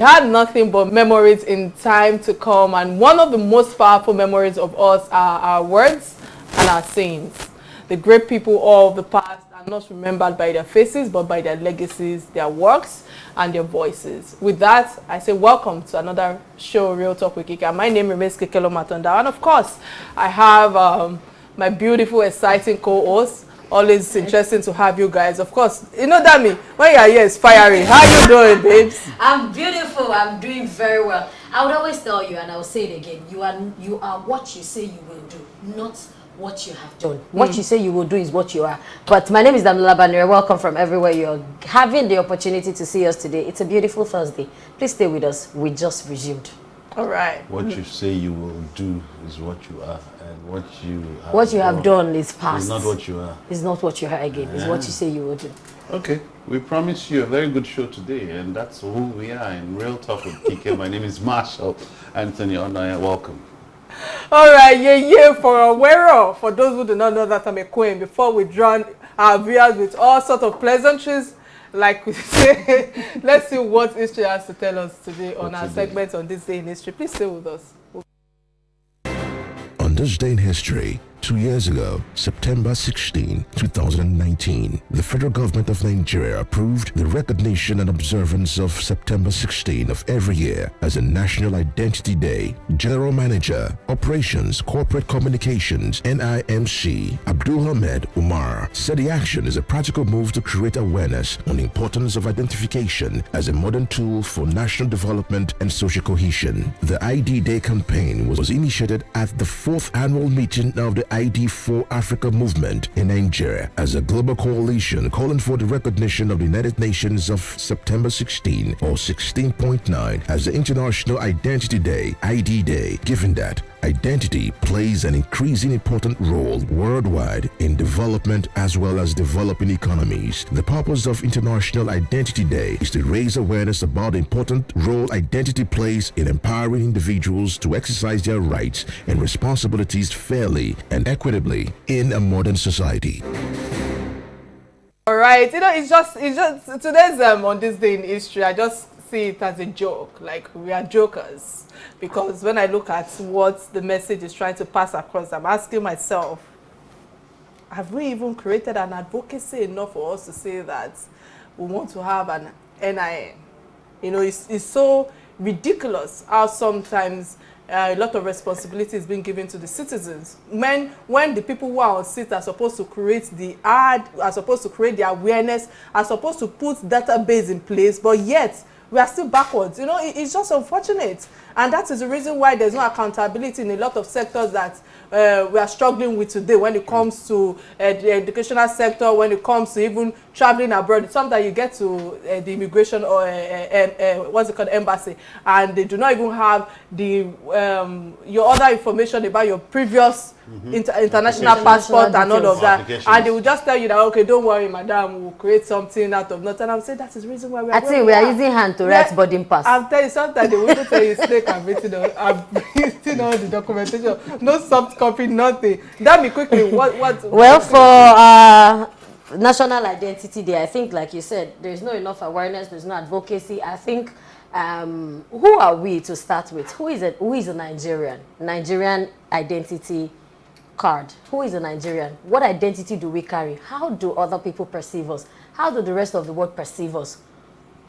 had nothing but memories in time to come, and one of the most powerful memories of us are our words and our sayings. The great people of the past are not remembered by their faces, but by their legacies, their works, and their voices. With that, I say welcome to another show, Real Talk with Kike. My name remains Kike Atanda, and of course, I have my beautiful, exciting co-host. Always interesting to have you guys. Of course, you know that me, when you're here, it's fiery. How you doing, babes? I'm beautiful. I'm doing very well. I would always tell you, and I will say it again, you are what you say you will do, not what you have done. What you say you will do is what you are. But my name is Damla Banere. Welcome from everywhere you're having the opportunity to see us today. It's a beautiful Thursday. Please stay with us. We just resumed. All right. What you say you will do is what you are, and what you have done is past. It's not what you are. It's not what you are again. It's what you say you will do. Okay, we promise you a very good show today, and that's who we are in Real Talk with Kike. My name is Marshall Anthony Onaya. Welcome. All right, yeah, for a wearer. For those who do not know that I'm a queen, before we drown our viewers with all sorts of pleasantries, like we say, let's see what history has to tell us today on our segment on This Day in History. Please stay with us. On this day in history, 2 years ago, September 16, 2019, the federal government of Nigeria approved the recognition and observance of September 16 of every year as a National Identity Day. General Manager, Operations, Corporate Communications, NIMC, Abdul Ahmed Umar, said the action is a practical move to create awareness on the importance of identification as a modern tool for national development and social cohesion. The ID Day campaign was initiated at the 4th annual meeting of the ID4 Africa movement in Nigeria as a global coalition calling for the recognition of the United Nations of September 16 or 16.9 as the International Identity Day, ID Day, given that identity plays an increasingly important role worldwide in development as well as developing economies. The purpose of International Identity Day is to raise awareness about the important role identity plays in empowering individuals to exercise their rights and responsibilities fairly and equitably in a modern society. All right, it's just today's on This Day in History, I just see it as a joke, like we are jokers, because when I look at what the message is trying to pass across, I'm asking myself, have we even created an advocacy enough for us to say that we want to have an NIN? You know, it's so ridiculous how sometimes a lot of responsibility is being given to the citizens. When the people who are on seat are supposed to create the are supposed to create the awareness, are supposed to put database in place, but yet we are still backwards. You know, it's just unfortunate. And that is the reason why there's no accountability in a lot of sectors that we are struggling with today when it comes to the educational sector, when it comes to even traveling abroad. It's something that you get to the immigration or what's it called, embassy, and they do not even have the your other information about your previous international passport and all of that, and they will just tell you that, okay, don't worry, madam, we'll create something out of nothing. I'm saying that is the reason why we are using hand to write boarding pass. I'm telling you, sometimes they will even tell you snake and written all the documentation, no soft copy, nothing. Tell me quickly what well, for National Identity Day, I think, like you said, there's not enough awareness, there's no advocacy. I think who are we to start with? Who is a Nigerian identity card? Who is a Nigerian? What identity do we carry? How do other people perceive us? How do the rest of the world perceive us?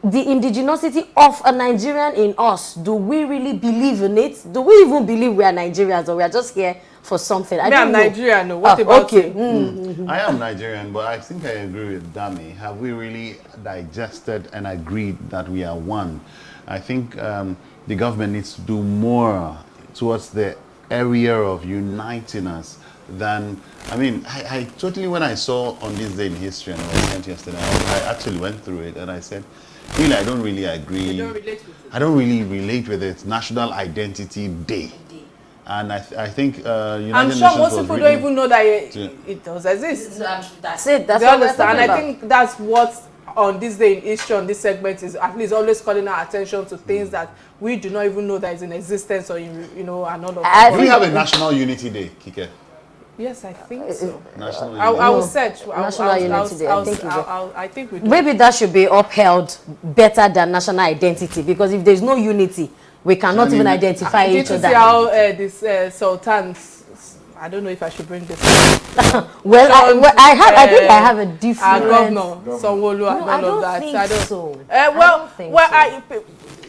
The indigeneity of a Nigerian in us, do we really believe in it? Do we even believe we are Nigerians, or we are just here for something? I'm Nigerian. No. What about okay. I am Nigerian, but I think I agree with Dami. Have we really digested and agreed that we are one? I think the government needs to do more towards the area of uniting us than, I mean, I totally, when I saw On This Day in History and I was sent yesterday, I actually went through it and I said, really, I don't really agree. You don't relate with it. I don't really relate with it. National Identity Day. And I think United I'm sure most people don't even know that it does exist. That's it. That's they what understand. And I think that's what On This Day in History, on this segment, is at least always calling our attention to things that we do not even know that is in existence, or and all of that. Do we have a National Unity Day, Kike? Yes, I think so. National I will unity. search. National Unity Day, I think it's I think we do. maybe that should be upheld better than national identity, because if there's no unity, we cannot even identify Did each you see other. how this sultans? I don't know if I should bring this. Well, I think I have a Our different. governor, Sanwo-Olu, and No, all I of don't that. think I don't. so. Well, think well, so.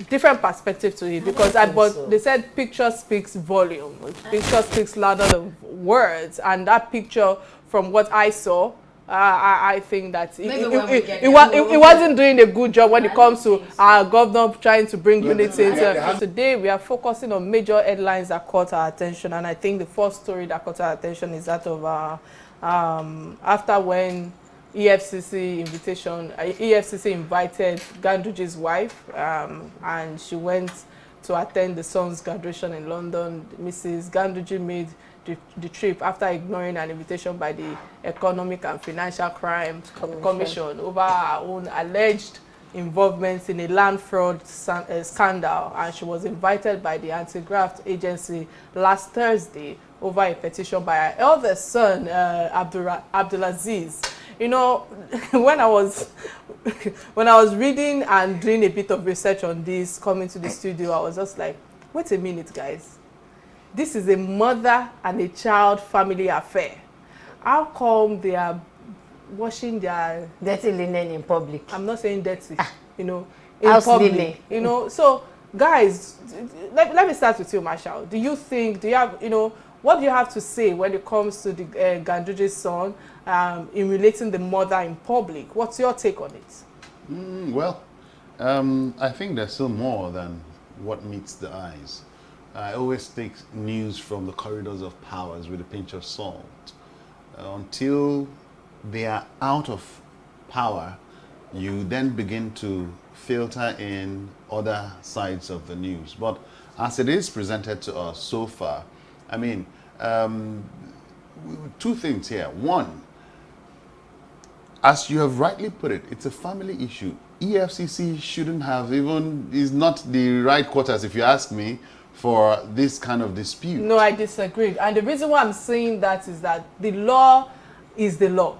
different perspective to it, because think but so. they said picture speaks volume. Picture speaks louder than words, and that picture, from what I saw, I think that it wasn't doing a good job when it comes to our governor trying to bring unity into. Today we are focusing on major headlines that caught our attention, and I think the first story that caught our attention is that of after when EFCC invited Ganduje's wife, and she went to attend the son's graduation in London. Mrs. Ganduje made the trip after ignoring an invitation by the Economic and Financial Crimes Commission over her own alleged involvement in a land fraud scandal, and she was invited by the anti-graft agency last Thursday over a petition by her eldest son, Abdulaziz. You know, when I was reading and doing a bit of research on this, coming to the studio, I was just like, wait a minute, guys. This is a mother and a child family affair. How come they are washing their Dirty linen in public? I'm not saying dirty, you know, in House public, linen. you know. So, guys, let me start with you, Marshall. Do you have, you know, what do you have to say when it comes to the Ganduje's son in relating the mother in public? What's your take on it? Well, I think there's still more than what meets the eyes. I always take news from the corridors of powers with a pinch of salt. Until they are out of power, you then begin to filter in other sides of the news. But as it is presented to us so far, I mean, two things here. One, as you have rightly put it, it's a family issue. EFCC shouldn't have is not the right quarters, if you ask me, for this kind of dispute. No, I disagree. And the reason why I'm saying that is that the law is the law.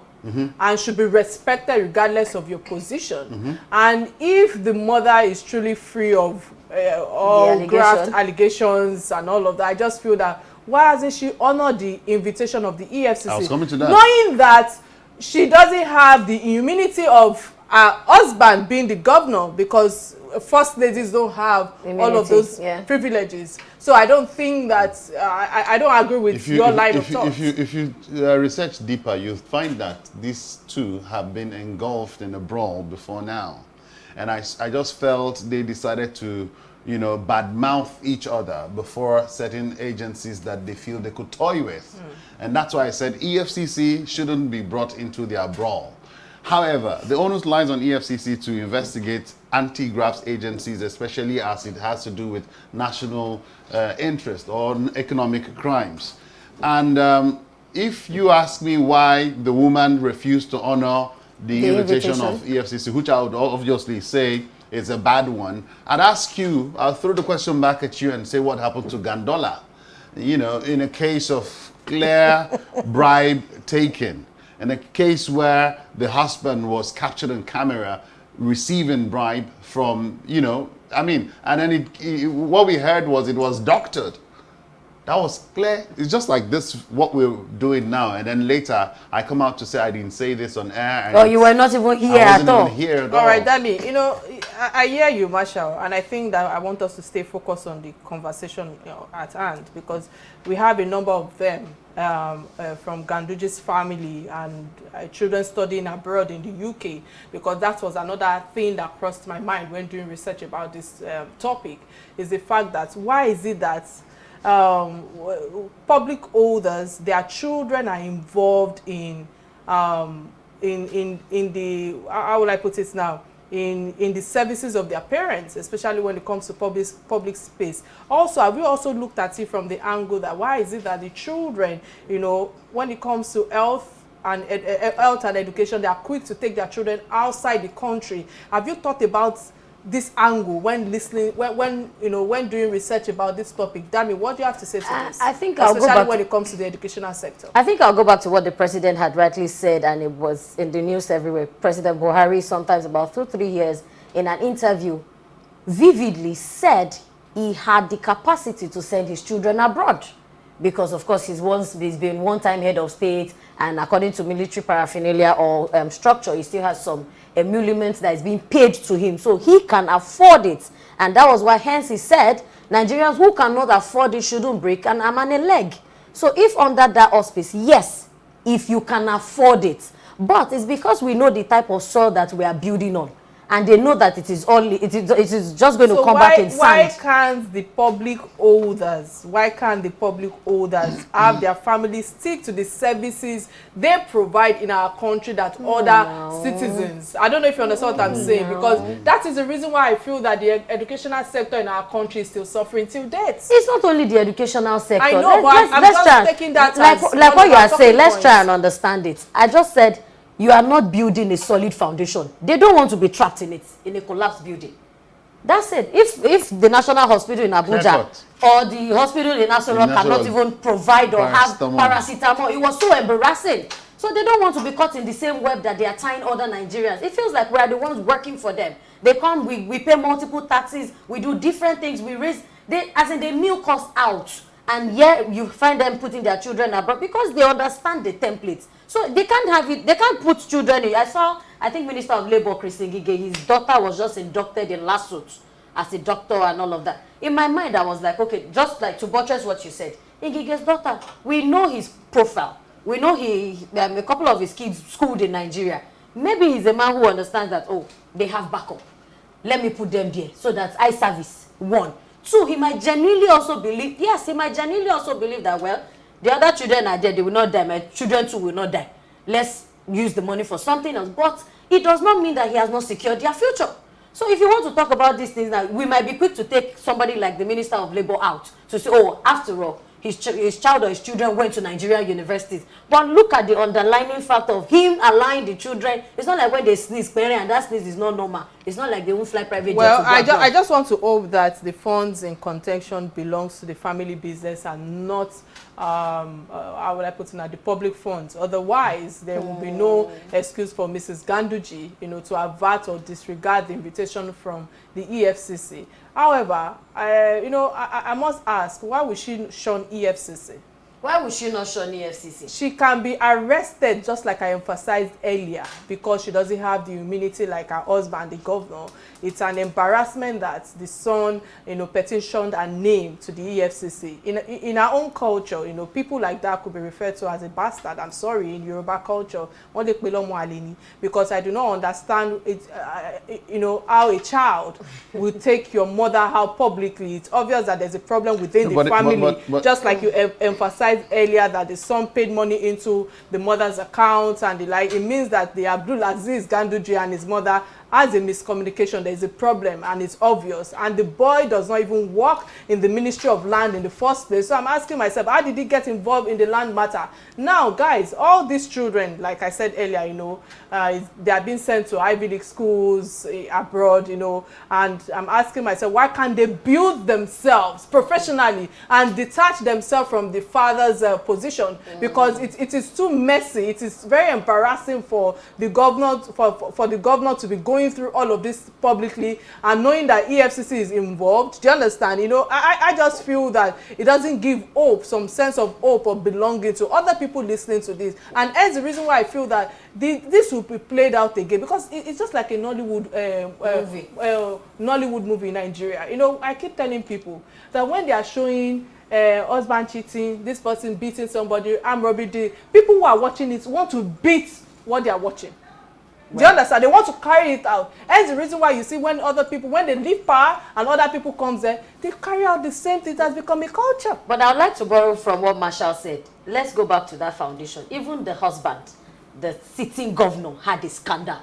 And should be respected regardless of your position. And if the mother is truly free of all graft allegations and all of that, I just feel that why hasn't she honored the invitation of the EFCC? I was coming to that. Knowing that she doesn't have the immunity of her husband being the governor, because first ladies don't have immunity, all of those privileges. So I don't think that I don't agree with your line of thought. If you research deeper, you'll find that these two have been engulfed in a brawl before now, and I just felt they decided to, you know, badmouth each other before certain agencies that they feel they could toy with, and that's why I said EFCC shouldn't be brought into their brawl. However, the onus lies on EFCC to investigate anti-graft agencies, especially as it has to do with national interest or economic crimes. And if you ask me why the woman refused to honor the invitation of EFCC, which I would obviously say is a bad one, I'd ask you, I'll throw the question back at you and say what happened to Gandola, you know, in a case of clear bribe taken. In a case where the husband was captured on camera receiving bribe from, you know, I mean, and then what we heard was it was doctored. That was clear. It's just like this, what we're doing now. And then later, I come out to say I didn't say this on air. And you were not even here at all. All right, Dami, you know, I hear you, Marshall, and I think that I want us to stay focused on the conversation, you know, at hand, because we have a number of them from Ganduje's family and children studying abroad in the UK, because that was another thing that crossed my mind when doing research about this topic, is the fact that why is it that public holders, their children are involved in the, how will I put it now, in the services of their parents, especially when it comes to public space. Also, have we also looked at it from the angle that why is it that the children, you know, when it comes to health and education, they are quick to take their children outside the country? Have you thought about this angle when listening, when you know, when doing research about this topic? Dami, what do you have to say to this? I think I'll go especially back when it comes to the educational sector. I think I'll go back to what the president had rightly said, and it was in the news everywhere. President Buhari, sometimes about 2-3 years, in an interview, vividly said he had the capacity to send his children abroad. Because, of course, he's been one-time head of state, and according to military paraphernalia or structure, he still has some emoluments that is being paid to him. So he can afford it. And that was why, hence, he said, Nigerians who cannot afford it shouldn't break an arm and a leg. So if under that auspice, yes, if you can afford it. But it's because we know the type of soil that we are building on. And they know that it is just going to come back in sand. Why can't the public holders have their families stick to the services they provide in our country that other citizens? I don't know if you understand what I'm saying, because that is the reason why I feel that the educational sector in our country is still suffering till date. It's not only the educational sector. I know, but I'm just taking that like what you are saying. Let's try and understand it. I just said, you are not building a solid foundation. They don't want to be trapped in it, in a collapsed building. That's it. If the National Hospital in Abuja or the hospital in Nasarawa cannot even provide or have paracetamol, it was so embarrassing. So they don't want to be caught in the same web that they are tying other Nigerians. It feels like we are the ones working for them. They come, we pay multiple taxes, we do different things, we raise, they milk us out. And yet you find them putting their children abroad because they understand the templates. So they can't have it, they can't put children in. I think Minister of Labour, Christine Kike, his daughter was just inducted in Lasot as a doctor and all of that. In my mind, I was like, okay, just like to buttress what you said, Kike's daughter, we know his profile. We know a couple of his kids schooled in Nigeria. Maybe he's a man who understands that, oh, they have backup. Let me put them there so that I service. 1. 2, he might genuinely also believe, that, well, the other children are dead, they will not die. My children too will not die. Let's use the money for something else. But it does not mean that he has not secured their future. So if you want to talk about these things now, we might be quick to take somebody like the Minister of Labour out to say, oh, after all, his child or his children went to Nigerian universities. But look at the underlying fact of him allowing the children. It's not like when they sneeze, and that sneeze is not normal. It's not like they won't fly private jets. Well, I just want to hope that the funds in contention belongs to the family business and not, how would I put it, the public funds. Otherwise, there will be no excuse for Mrs. Ganduje, to avert or disregard the invitation from the EFCC. However, I must ask, why would she shun EFCC? Why would she not shun EFCC? She can be arrested, just like I emphasized earlier, because she doesn't have the immunity like her husband, the governor. It's an embarrassment that the son, petitioned and named to the EFCC. In our own culture, people like that could be referred to as a bastard. I'm sorry, in Yoruba culture, because I do not understand it, how a child will take your mother out publicly. It's obvious that there's a problem within the family, just like you emphasized earlier that the son paid money into the mother's account and the like. It means that the Abdul Aziz Ganduje and his mother has a miscommunication. There is a problem and it's obvious, and the boy does not even work in the Ministry of Land in the first place. So I'm asking myself, how did he get involved in the land matter? Now guys, all these children, like I said earlier, they are being sent to Ivy League schools abroad, and I'm asking myself, why can't they build themselves professionally and detach themselves from the father's position? Because it is too messy. It is very embarrassing for the governor for the governor to be going through all of this publicly and knowing that EFCC is involved. Do you understand? I just feel that it doesn't give hope, some sense of hope or belonging to other people listening to this. And that's the reason why I feel that this will be played out again, because it's just like a Nollywood movie in Nigeria. I keep telling people that when they are showing husband cheating, this person beating somebody, armed robbery, people who are watching it want to beat what they are watching. Do you understand? They want to carry it out. That's the reason why you see when they leave power and other people comes there, they carry out the same thing. It has become a culture. But I would like to borrow from what Marshall said. Let's go back to that foundation. Even the husband, the sitting governor, had a scandal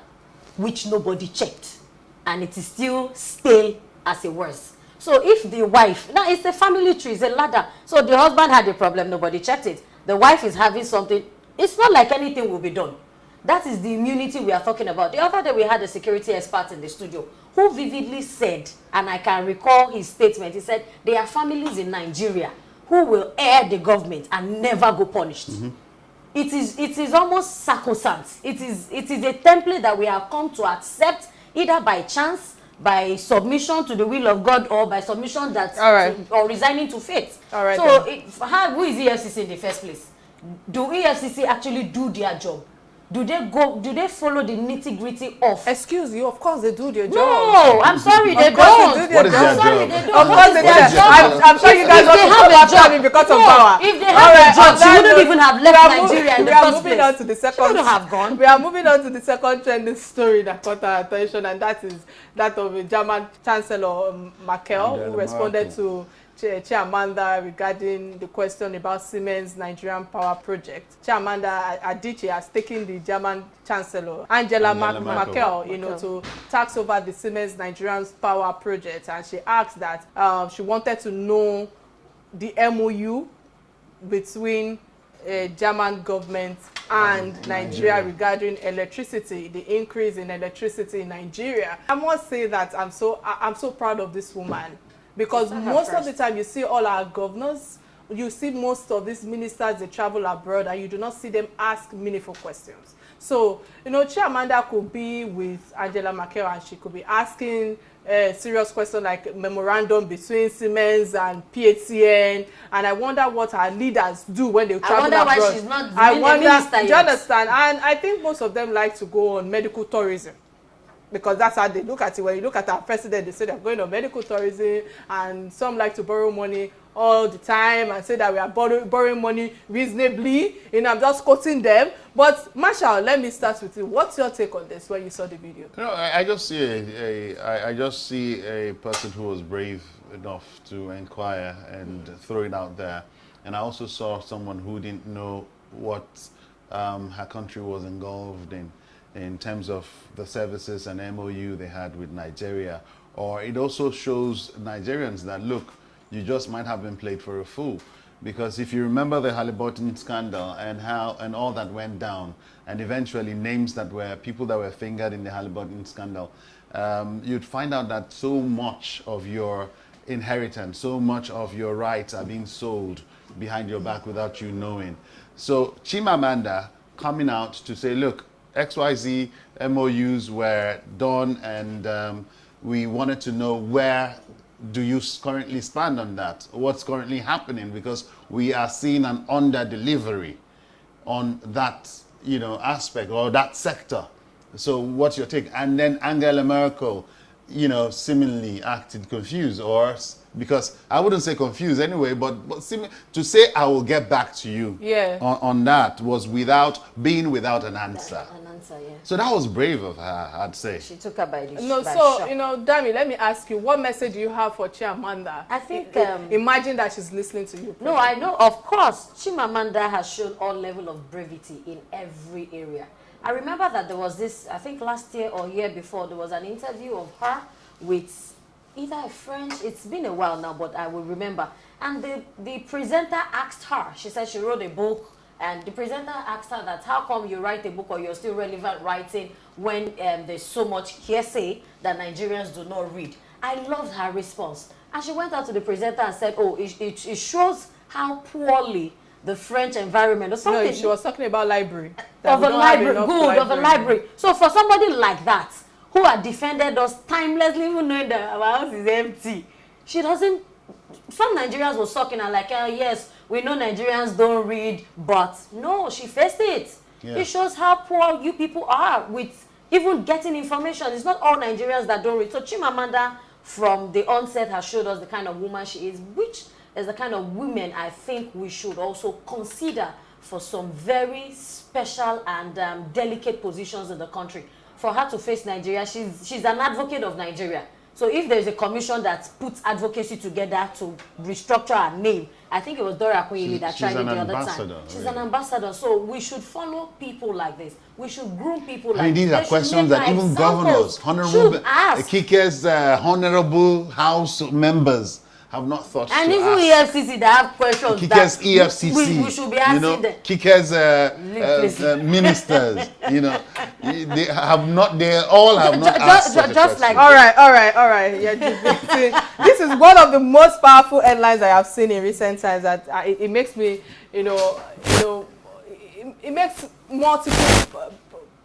which nobody checked, and it is still stale as it was. So if the wife, now it's a family tree, it's a ladder. So the husband had a problem, nobody checked it. The wife is having something. It's not like anything will be done. That is the immunity we are talking about. The other day we had a security expert in the studio who vividly said, and I can recall his statement, he said, there are families in Nigeria who will air the government and never go punished. It is almost sacrosanct. It is a template that we have come to accept either by chance, by submission to the will of God, or by submission that or resigning to fate. So who is EFCC in the first place? Do EFCC actually do their job? Do they follow the nitty-gritty of? Excuse you, of course they do their job. No, I'm sorry, they don't. What is their job? They don't. Of course they do. I'm sure you guys want to come after me because of power. If they have a job, she wouldn't even have left Nigeria in the first place. We are moving on to the second. She would have gone. We are moving on to the second trending story that caught our attention, and that is that of the German Chancellor Merkel, who responded to Chimamanda regarding the question about Siemens Nigerian power project. Chimamanda Adichie has taken the German Chancellor Angela Merkel, to tax over the Siemens Nigerian power project, and she asked that she wanted to know the MOU between German government and Nigeria regarding electricity, the increase in electricity in Nigeria. I must say that I'm so proud of this woman. Because most of the time you see all our governors, you see most of these ministers, they travel abroad and you do not see them ask meaningful questions. So, Chimamanda could be with Angela Merkel and she could be asking a serious question like memorandum between Siemens and PHCN, and I wonder what our leaders do when they travel abroad. I wonder why she's not the minister yet. Do you understand? And I think most of them like to go on medical tourism. Because that's how they look at it. When you look at our president, they say they're going on medical tourism, and some like to borrow money all the time and say that we are borrowing money reasonably. I'm just quoting them. But Marshall, let me start with you. What's your take on this when you saw the video? I just see a person who was brave enough to inquire and throw it out there, and I also saw someone who didn't know what her country was involved in terms of the services and MOU they had with Nigeria. Or it also shows Nigerians that, look, you just might have been played for a fool. Because if you remember the Halliburton scandal and all that went down, and eventually names that were people that were fingered in the Halliburton scandal, you'd find out that so much of your inheritance, so much of your rights are being sold behind your back without you knowing. So Chimamanda coming out to say, look, XYZ MOUs were done, and we wanted to know where do you currently stand on that? What's currently happening? Because we are seeing an under-delivery on that, aspect or that sector. So what's your take? And then Angela Merkel, seemingly acted confused, or because I wouldn't say confused anyway, but to say I will get back to you on that was without an answer. So that was brave of her, I'd say. She took her by the shock. Dami, let me ask you, what message do you have for Chimamanda? I think imagine that she's listening to you. No, I know, of course, Chimamanda has shown all level of brevity in every area. I remember that there was this, I think last year or year before, there was an interview of her with either a French, it's been a while now, but I will remember. And the presenter asked her, she said she wrote a book, and the presenter asked her that, how come you write a book or you're still relevant writing when there's so much hearsay that Nigerians do not read? I loved her response. And she went out to the presenter and said, oh, it shows how poorly the French environment or something. No, she was talking about library. Of a library. So for somebody like that, who had defended us timelessly, even knowing that our house is empty, she doesn't. Some Nigerians were sucking her like, yes, we know Nigerians don't read, but no, she faced it. Yeah. It shows how poor you people are with even getting information. It's not all Nigerians that don't read. So Chimamanda, from the onset, has showed us the kind of woman she is, which is the kind of women I think we should also consider for some very special and delicate positions in the country. For her to face Nigeria, she's an advocate of Nigeria. So if there's a commission that puts advocacy together to restructure her name, I think it was Dora Akunyili that tried it the other time. She's an ambassador. So we should follow people like this. We should groom people like this. These are questions that even governors, Honorable Kike's honorable House members have not thought And to even ask. EFCC that have questions Kike's that EFCC, we should be asking them. Kike's ministers, they all have not asked such a just question. like All right. Yeah, this is one of the most powerful headlines I have seen in recent times. That it makes me, it makes multiple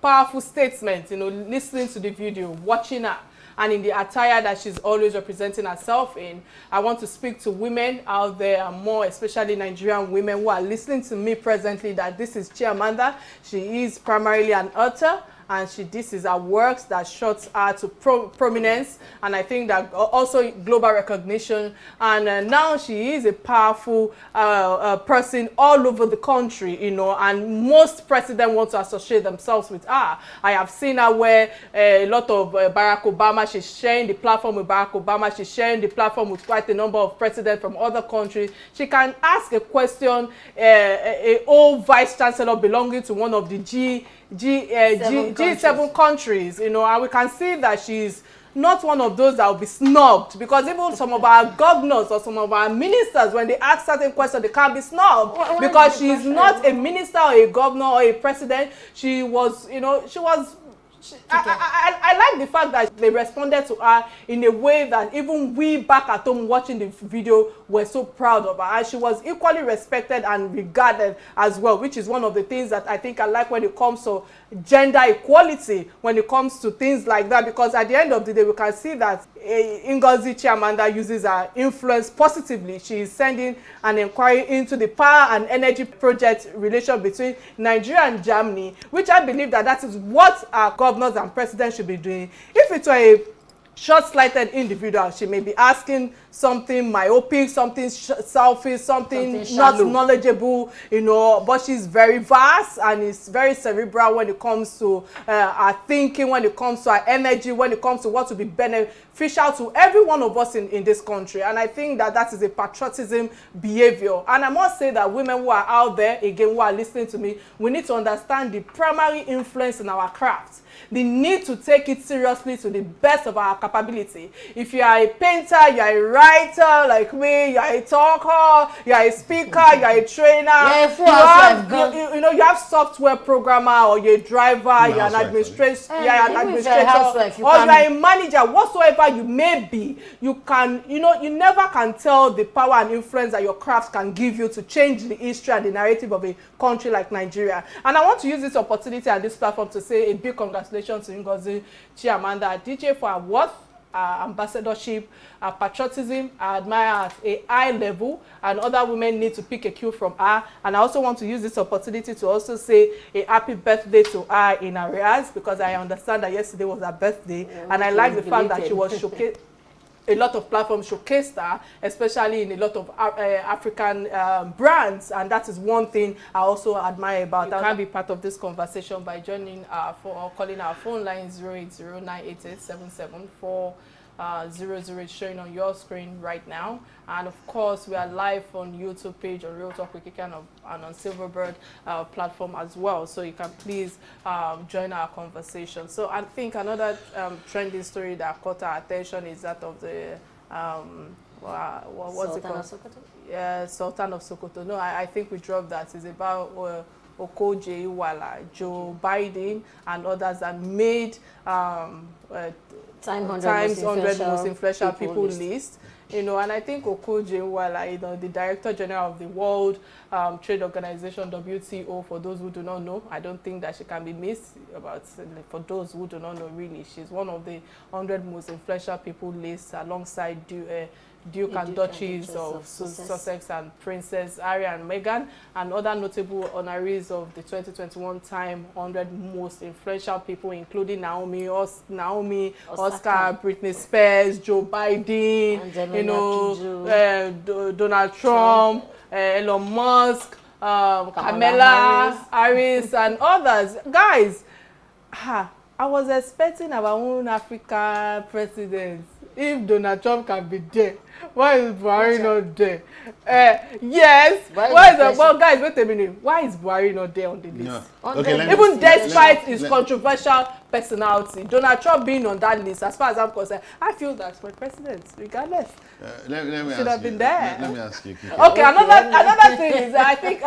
powerful statements. Listening to the video, watching her, and in the attire that she's always representing herself in. I want to speak to women out there, and more especially Nigerian women who are listening to me presently, that this is Chiamanda. She is primarily an author, and this is her works that shots her to prominence, and I think that also global recognition. And now she is a powerful person all over the country, and most presidents want to associate themselves with her. I have seen her where a lot of Barack Obama, she's sharing the platform with Barack Obama, she's sharing the platform with quite a number of presidents from other countries. She can ask a question, a old vice chancellor belonging to one of the G7 countries, and we can see that she's not one of those that will be snubbed, because even some of our governors or some of our ministers, when they ask certain questions, they can't be snubbed because she's not a minister or a governor or a president. She was, I like the fact that they responded to her in a way that even we back at home watching the video were so proud of her, and she was equally respected and regarded as well, which is one of the things that I think I like when it comes to gender equality, when it comes to things like that, because at the end of the day we can see that Ngozi Chiamanda uses her influence positively. She is sending an inquiry into the power and energy project relation between Nigeria and Germany, which I believe that is what our governors and presidents should be doing. If it were a short-sighted individual, she may be asking something myopic, something selfish, something not knowledgeable, but she's very vast and is very cerebral when it comes to her thinking, when it comes to her energy, when it comes to what will be beneficial to every one of us in this country. And I think that is a patriotism behavior. And I must say that women who are out there, again, who are listening to me, we need to understand the primary influence in our craft. The need to take it seriously to the best of our capability. If you are a painter, you are a writer like me, you are a talker, you are a speaker, you are a trainer, you have software programmer, or you're a driver, you're an administrator, or you are a manager, whatsoever you may be, you never can tell the power and influence that your craft can give you to change the history and the narrative of a country like Nigeria. And I want to use this opportunity and this platform to say a big congratulations to Ngozi Chiamanda DJ for her worth, ambassadorship, patriotism. I admire her at a high level, and other women need to pick a cue from her. And I also want to use this opportunity to also say a happy birthday to her in arrears, because I understand that yesterday was her birthday, and I like the fact that she was showcased. A lot of platforms showcased her, especially in a lot of African brands, and that is one thing I also admire about her. You can be part of this conversation by joining or calling our phone line 080-988-77400, showing on your screen right now. And of course, we are live on YouTube page, on Real Talk with Kike, and on Silverbird platform as well. So you can please join our conversation. So I think another trending story that caught our attention is that of the what's it called? Sultan of Sokoto? Yeah, Sultan of Sokoto. No, I think we dropped that. It's about Okoje-Iweala, Joe Biden, and others that made Times 100 most influential people list. And I think Okoje-Iweala, the Director General of the World Trade Organization, WTO, for those who do not know, I don't think that she can be missed. For those who do not know, really, she's one of the 100 most influential people list, alongside Duke and Duchess of Sussex and Princess Harry and Meghan, and other notable honorees of the 2021 Time 100 most influential people, including Naomi, Oscar, Britney Spears, Joe Biden, Donald Trump, Elon Musk, Kamala Harris, and others. Guys, I was expecting our own African presidents. if Donald Trump can be there, why is Buhari not there? Yes. Well, guys, wait a minute. Why is Buhari not there on the list? No. Okay, Even despite his controversial personality, Donald Trump being on that list, as far as I'm concerned, I feel that's my president, regardless. Should have been there. Let me ask you. Okay, another thing is I think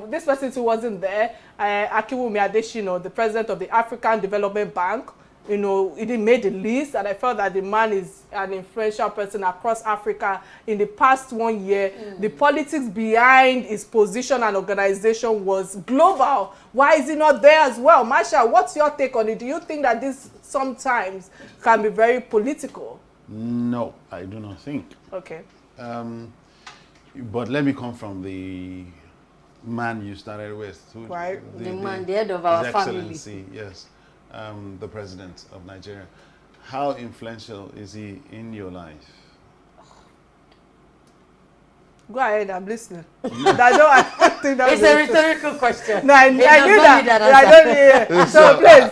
this person who wasn't there, Akiwumi Adesina, the president of the African Development Bank, he didn't make the list, and I felt that the man is an influential person across Africa. In the past 1 year, the politics behind his position and organization was global. Why is he not there as well? Marshall, what's your take on it? Do you think that this sometimes can be very political? No, I do not think. Okay. But let me come from the man you started with. Right. The head of our His family. Excellency, yes. The president of Nigeria. How influential is he in your life? Go ahead, I'm listening. I don't think that It's a rhetorical question. No, I knew that. I don't hear. So please,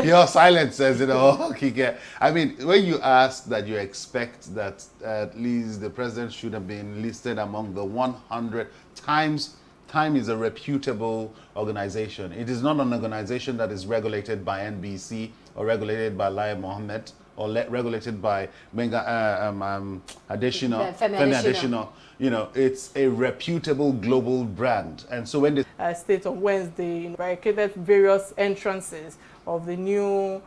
your silence says it all, Kike. I mean, when you ask that you expect that at least the president should have been listed among the 100 times, Time is a reputable organization. It is not an organization that is regulated by NBC or regulated by Lai Mohammed or regulated by Femi Adesina. It's a reputable global brand. And so when the state on Wednesday barricaded various entrances of the new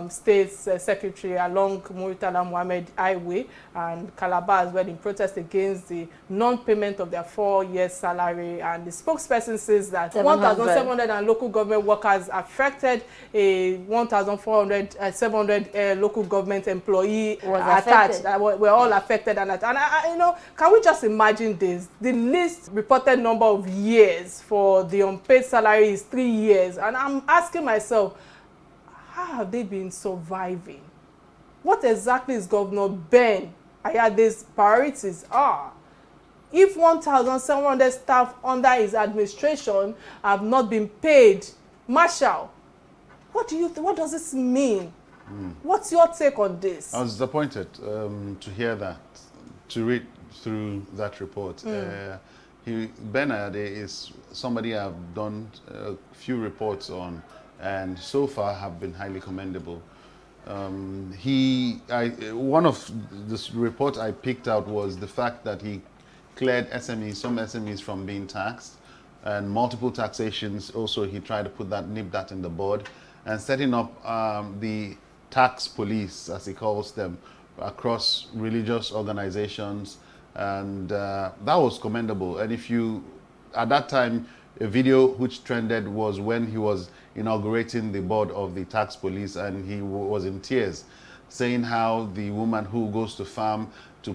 state's secretary along Muritala Mohammed Highway and Calabar as well in protest against the non-payment of their 4-year salary. And the spokesperson says that 1,700 and local government workers affected, a 1,700 local government employee attached. We're all affected. And can we just imagine this? The least reported number of years for the unpaid salary is 3 years. And I'm asking myself, how have they been surviving? What exactly is Governor Ben Ayade's priorities are? If 1,700 staff under his administration have not been paid, Marshall, what does this mean? What's your take on this? I was disappointed to hear that, to read through that report. Ben Ayade is somebody I've done a few reports on, and so far have been highly commendable. One of this report I picked out was the fact that he cleared some SMEs from being taxed, and multiple taxations. Also, he tried to nip that in the bud, and setting up the tax police, as he calls them, across religious organizations, and that was commendable. And at that time, a video which trended was when he was inaugurating the board of the tax police, and he was in tears, saying how the woman who goes to farm her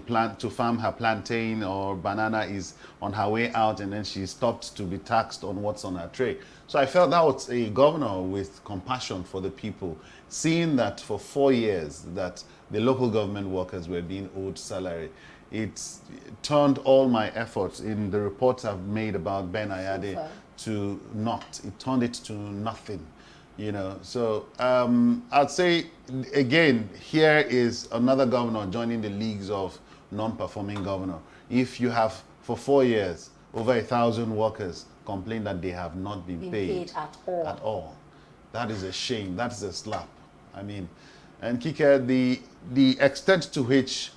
plantain or banana is on her way out, and then she stopped to be taxed on what's on her tray. So I felt that was a governor with compassion for the people, seeing that for 4 years that the local government workers were being owed salary. It turned all my efforts in the reports I've made about Ben Ayade to naught. It turned it to nothing, So I'd say, again, here is another governor joining the leagues of non-performing governor. If you have, for 4 years, over 1,000 workers complain that they have not been paid at all. That is a shame. That is a slap. I mean, and Kike, the extent to which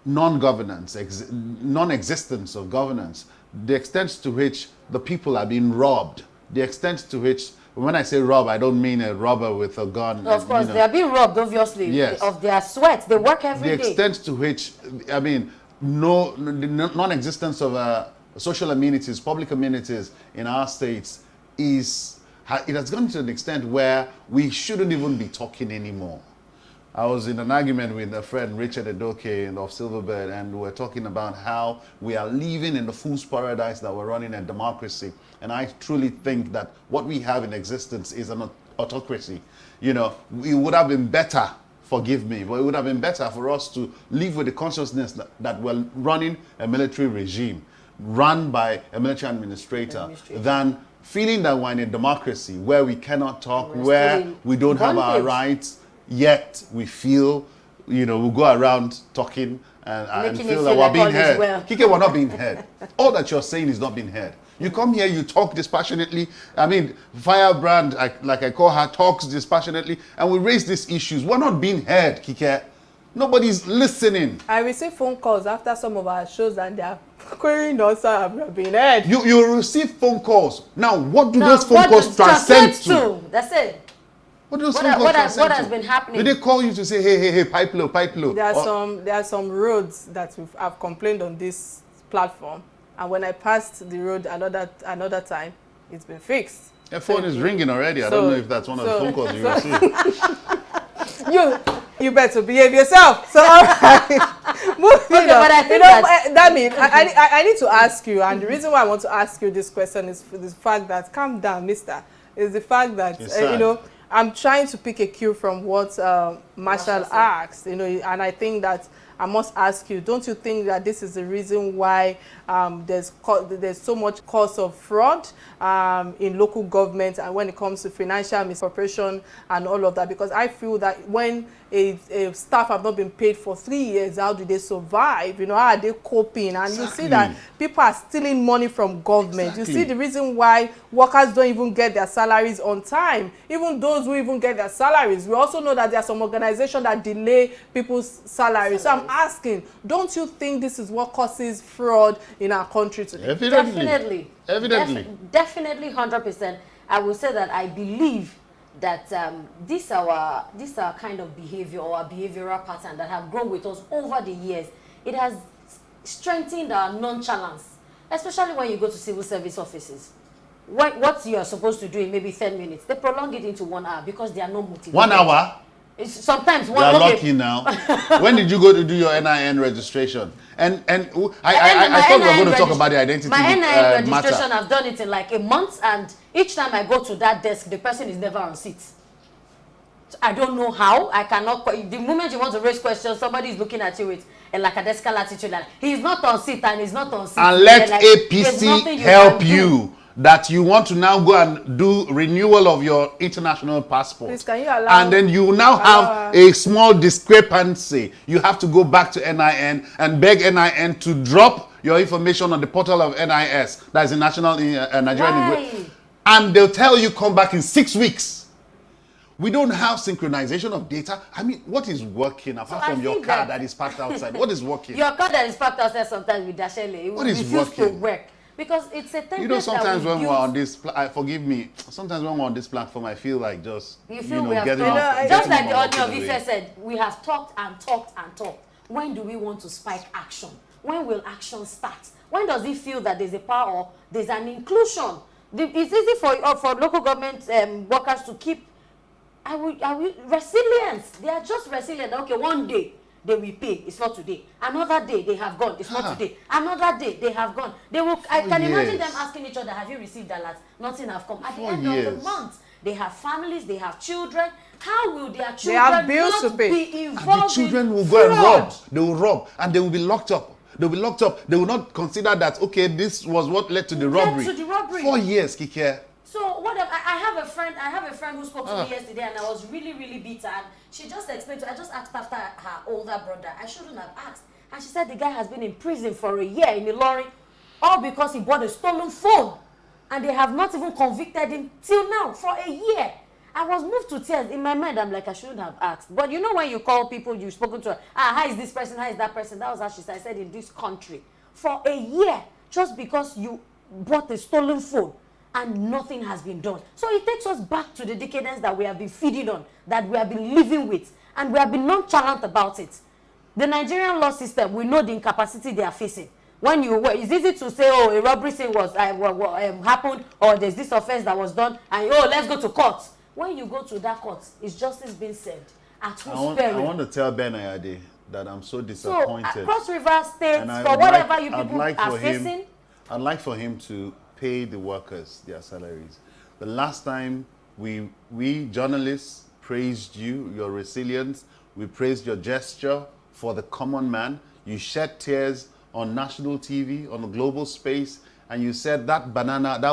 non-existence of governance, the extent to which the people are being robbed, the extent to which, when I say rob, I don't mean a robber with a gun. Of course, they are being robbed, obviously, yes, of their sweat. They work every day. The extent to which, the non-existence of social amenities, public amenities in our states it has gone to an extent where we shouldn't even be talking anymore. I was in an argument with a friend, Richard Edoke of Silverbird, and we were talking about how we are living in the fool's paradise that we're running a democracy. And I truly think that what we have in existence is an autocracy. It would have been better, forgive me, but it would have been better for us to live with the consciousness that we're running a military regime run by a military administrator than feeling that we're in a democracy where we cannot talk, where we don't have our rights, yet we feel we'll go around talking and Making feel it that feel we're like being all is heard. well. Kike, we're not being heard. All that you're saying is not being heard. You come here, you talk dispassionately. I mean, Firebrand, like I call her, talks dispassionately, and we raise these issues. We're not being heard, Kike. Nobody's listening. I receive phone calls after some of our shows and they are querying us have been heard. You receive phone calls. Now, what do those phone calls transcend to? That's it. What do those phone calls transcend What has to? been happening? Do they call you to say, hey, pipe low? There are some roads that I've complained on this platform, and when I passed the road another time, it's been fixed. Your phone is ringing already. I don't know if that's one of the phone calls you receive. You better behave yourself. So all right, moving on. But I think that means I need to ask you, and the reason why I want to ask you this question is for the fact that, calm down, mister, is the fact that I'm trying to pick a cue from what Marshall asked, and I think that I must ask you, don't you think that this is the reason why there's so much cause of fraud in local government and when it comes to financial misappropriation and all of that? Because I feel that when a staff have not been paid for 3 years, how do they survive? How are they coping? And you see that people are stealing money from government. You see the reason why workers don't even get their salaries on time. Even those who even get their salaries, we also know that there are some organizations that delay people's salaries. So I'm asking, don't you think this is what causes fraud in our country today? Evidently. Definitely 100%. I will say that I believe that this our kind of behavior or our behavioral pattern that have grown with us over the years, it has strengthened our nonchalance, especially when you go to civil service offices. What you are supposed to do in maybe 10 minutes, they prolong it into 1 hour because they are not motivated. 1 hour? It's sometimes one. You are lucky now. When did you go to do your NIN registration? And I thought we were going to talk about the identity My NIN registration, matter. I've done it in like a month, and each time I go to that desk, the person is never on seat. So I don't know how. I cannot. The moment you want to raise questions, somebody is looking at you with a lackadaisical attitude, like he's not on seat and he's not on seat. And let like, APC help you. That you want to now go and do renewal of your international passport. Please, can you allow, and then you now have a small discrepancy. You have to go back to NIN and beg NIN to drop your information on the portal of NIS, that is the National Nigerian. And they'll tell you come back in 6 weeks. We don't have synchronization of data. I mean, what is working apart from your car that is parked outside? What is working? Your car that is parked outside sometimes with Dashele. What is working? Because it's a template. Sometimes when we're on this, forgive me. Sometimes when we're on this platform, I feel like just getting just like the audio of Ife said, we have talked and talked and talked. When do we want to spike action? When will action start? When does it feel that there's a power or there's an inclusion? It's easy for local government workers to keep resilience. They are just resilient. Okay, one day they will pay. It's not today. Another day they have gone. It's not today. Another day they have gone. They will. I can imagine them asking each other, "Have you received that last?" Nothing have come. At the end of the month, they have families. They have children. How will their children not be involved? And the children will go and rob. They will rob, and they will be locked up. They will be locked up. They will not consider that. Okay, this was what led to the robbery. 4 years, Kike. So what? I have a friend who spoke to me yesterday, and I was really, really bitter. And she just explained to. I just asked after her older brother. I shouldn't have asked, and she said the guy has been in prison for a year in Ilorin, all because he bought a stolen phone, and they have not even convicted him till now for a year. I was moved to tears. In my mind, I'm like, I shouldn't have asked. But you know when you call people you've spoken to, how is this person? How is that person? That was how she said. I said in this country for a year just because you bought a stolen phone. And nothing has been done. So it takes us back to the decadence that we have been feeding on, that we have been living with, and we have been nonchalant about it. The Nigerian law system, we know the incapacity they are facing. It's easy to say, oh, a robbery thing was happened, or there's this offense that was done, and let's go to court. When you go to that court, is justice being served? At whose peril? I want to tell Ben Ayade that I'm so disappointed. So, Cross River State, for whatever you people are facing, I'd like for him to pay the workers their salaries. The last time we journalists praised you, your resilience, we praised your gesture for the common man. You shed tears on national TV, on the global space, and you said that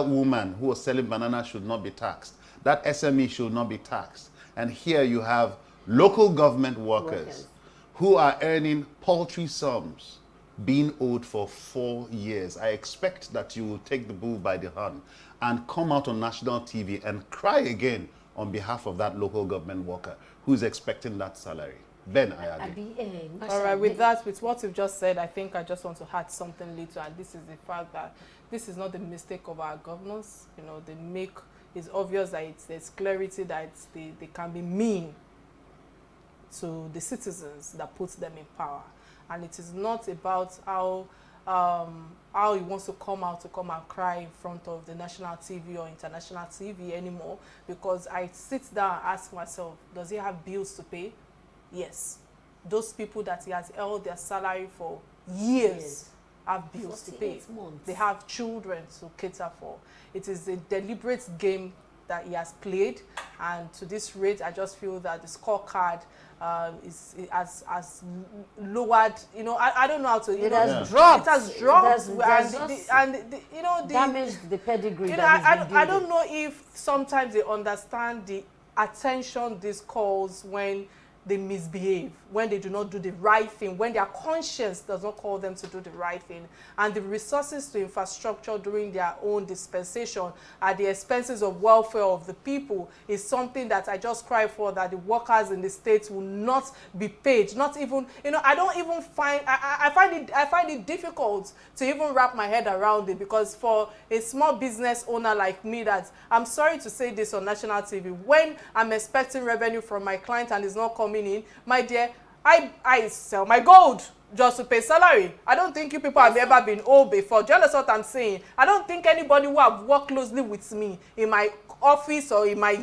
woman who was selling banana should not be taxed. That SME should not be taxed. And here you have local government workers who are earning paltry sums being owed for 4 years. I expect that you will take the bull by the horn and come out on national TV and cry again on behalf of that local government worker who's expecting that salary. Ben Ayade. All right, with that, with what you've just said, I think I just want to add something little, and this is the fact that this is not the mistake of our governors. You know, it's obvious that there's clarity that they can be mean to the citizens that puts them in power. And it is not about how he wants to come out and cry in front of the national TV or international TV anymore, because I sit down and ask myself, does he have bills to pay? Yes. Those people that he has held their salary for years have bills to pay. They have children to cater for. It is a deliberate game that he has played, and to this rate, I just feel that the scorecard has lowered. You know, I don't know how to. It has dropped. It has dropped, damaged the pedigree. You know, I don't know if sometimes they understand the attention this calls when they misbehave, when they do not do the right thing, when their conscience does not call them to do the right thing. And the resources to infrastructure during their own dispensation at the expenses of welfare of the people is something that I just cry for, that the workers in the states will not be paid. Not even, you know, I find it difficult to even wrap my head around it, because for a small business owner like me, that I'm sorry to say this on national TV, when I'm expecting revenue from my client and it's not coming in, my dear, I sell my gold just to pay salary. I don't think you people have ever been old before. Do you understand what I'm saying? I don't think anybody who have worked closely with me in my office or in my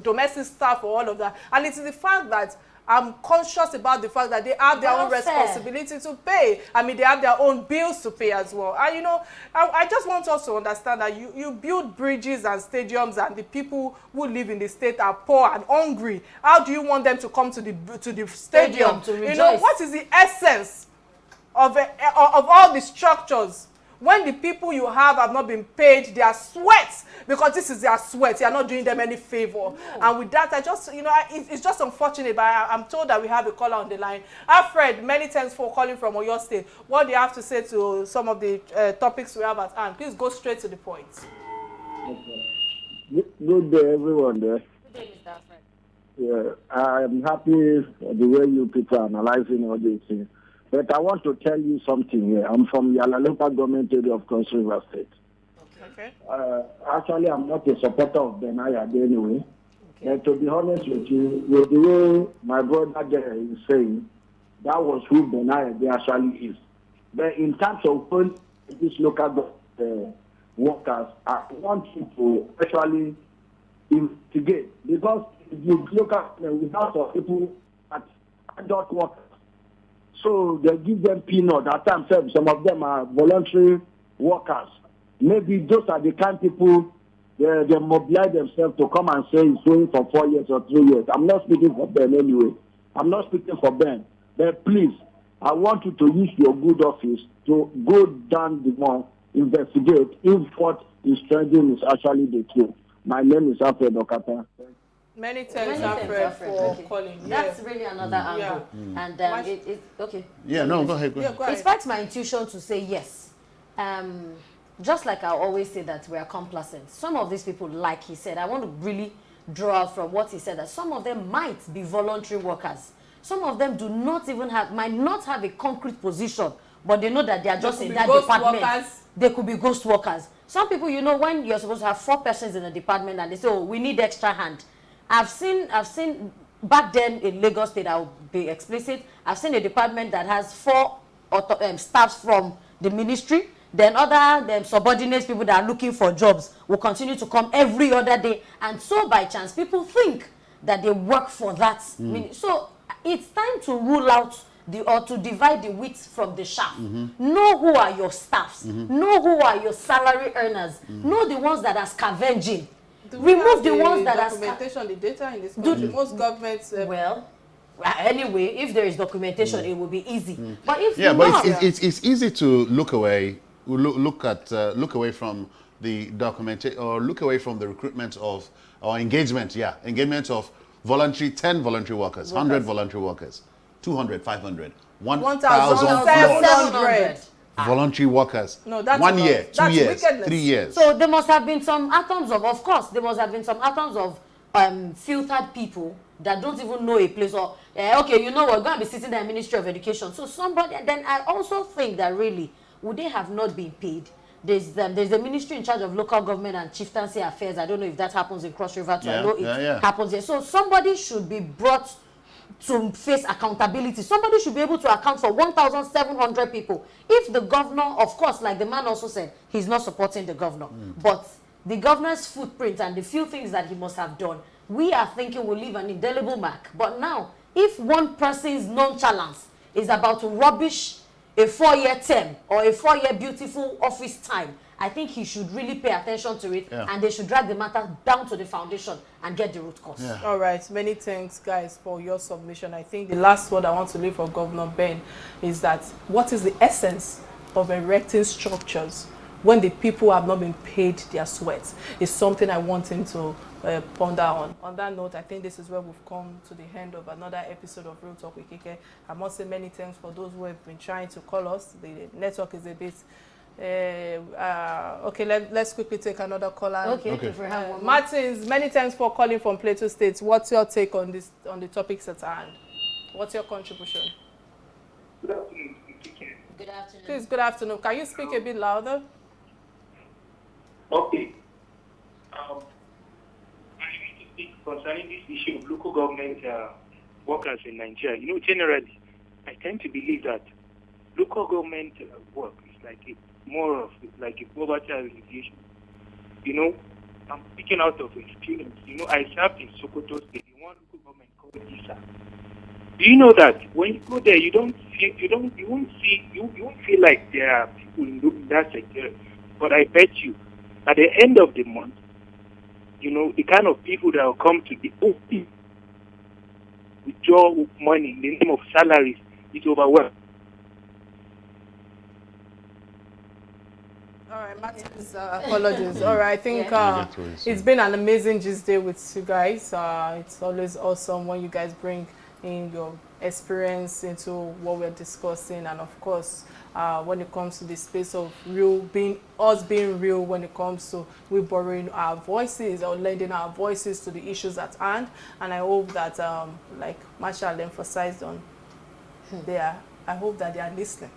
domestic staff or all of that. And it is the fact that I'm conscious about the fact that they have their own responsibility to pay. I mean, they have their own bills to pay as well. And, you know, I just want us to understand that you build bridges and stadiums, and the people who live in the state are poor and hungry. How do you want them to come to the stadium to rejoice? You know, what is the essence of all the structures when the people you have not been paid their sweat? Because this is their sweat. You're not doing them any favor. No. And with that, I just, you know, it's just unfortunate, but I'm told that we have a caller on the line. Alfred, many thanks for calling from Oyo State. What do you have to say to some of the topics we have at hand? Please go straight to the point. Okay. Good day, everyone there. Good day, Mr. Alfred. Yeah, I'm happy the way you people are analyzing all these things. But I want to tell you something here. I'm from Yala local government area of Cross River State. Okay. Actually, I'm not a supporter of Ben Ayade anyway. Okay. And to be honest with you, with the way my brother there is saying, that was who Ben Ayade actually is. But in terms of when these local workers, I want you to actually investigate. Because if you look at we have some people at adult workers. So they give them peanuts. At times, some of them are voluntary workers. Maybe those are the kind of people they mobilize themselves to come and say it's going for 4 years or 3 years. I'm not speaking for them anyway. I'm not speaking for them. But please, I want you to use your good office to go down the mall, investigate if what is trending is actually the truth. My name is Alfred Okata. Many thanks, Alfred, for calling. That's really another angle. Yeah. And okay. Yeah, no, go ahead. It sparks my intuition to say yes. Just like I always say that we are complacent. Some of these people, like he said, I want to really draw out from what he said, that some of them might be voluntary workers. Some of them might not have a concrete position, but they know that they are just in that department. They could be ghost workers. Some people, you know, when you're supposed to have 4 persons in a department and they say, oh, we need extra hand. I've seen back then in Lagos State, I'll be explicit, I've seen a department that has 4 staffs from the ministry. Then other subordinates, people that are looking for jobs, will continue to come every other day. And so by chance, people think that they work for that. So it's time to rule out to divide the wheat from the chaff. Know who are your staffs. Know who are your salary earners. Know the ones that are scavenging. Remove the ones that are documentation, the data in this country. Most governments. Anyway, if there is documentation, it will be easy. But if it's easy to look away. Look away from the documentation, or look away from the recruitment of or engagement of voluntary 10 voluntary workers, 100 voluntary workers. 200, 500, 1,700 voluntary workers. No, that's 1 not. year, 2 That's years, wickedness. 3 years. So there must have been some atoms of course, there must have been some atoms of filtered people that don't even know a place or, okay, you know what, going to be sitting there in Ministry of Education. So somebody, then I also think that really, would they have not been paid? There's the ministry in charge of local government and chieftaincy affairs. I don't know if that happens in Cross River too. I know it happens there. So somebody should be brought to face accountability. Somebody should be able to account for 1,700 people. If the governor, of course, like the man also said, he's not supporting the governor, but the governor's footprint and the few things that he must have done, we are thinking will leave an indelible mark. But now, if one person's nonchalance is about to rubbish a 4-year term or a 4-year beautiful office time, I think he should really pay attention to it, and they should drag the matter down to the foundation and get the root cause. All right, many thanks, guys, for your submission. I think the last word I want to leave for Governor Ben is that what is the essence of erecting structures when the people have not been paid their sweat is something I want him to ponder on. On that note, I think this is where we've come to the end of another episode of Real Talk with Kike. I must say many thanks for those who have been trying to call us. The network is a bit... okay, let's quickly take another caller. Okay. If we have one more. Martins, many thanks for calling from Plateau State. What's your take on this, on the topics at hand? What's your contribution? Good afternoon, Kike. Good afternoon. Please, good afternoon. Can you speak a bit louder? Okay. I want to speak concerning this issue of local government workers in Nigeria. You know, generally, I tend to believe that local government work is like more of like a poverty alleviation. You know, I'm speaking out of experience. You know, I served in Sokoto State in one local government called Isa. Do you know that when you go there, you won't feel like there are people in that sector. But I bet you, at the end of the month, you know, the kind of people that will come to the OP withdraw money in the name of salaries is overwhelmed. All right, Martins, apologies. All right, I think it's been an amazing gist day with you guys. It's always awesome when you guys bring in your experience into what we're discussing, and of course, when it comes to the space of being real when it comes to we borrowing our voices or lending our voices to the issues at hand. And I hope that, like Marshall emphasized on there, I hope that they are listening.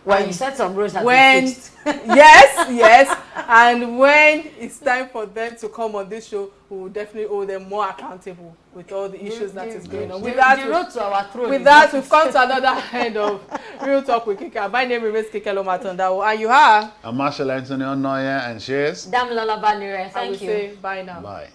Well, you said some rules have been fixed. yes, and when it's time for them to come on this show, we will definitely hold them more accountable with all the issues that is going on. With that, we've come to another end of Real Talk with Kike. My name remains Kike Atanda-owo, and you are? I'm Marshall Anthony Onoye, and cheers. Damn Lola Banire, thank you. I will say bye now. Bye.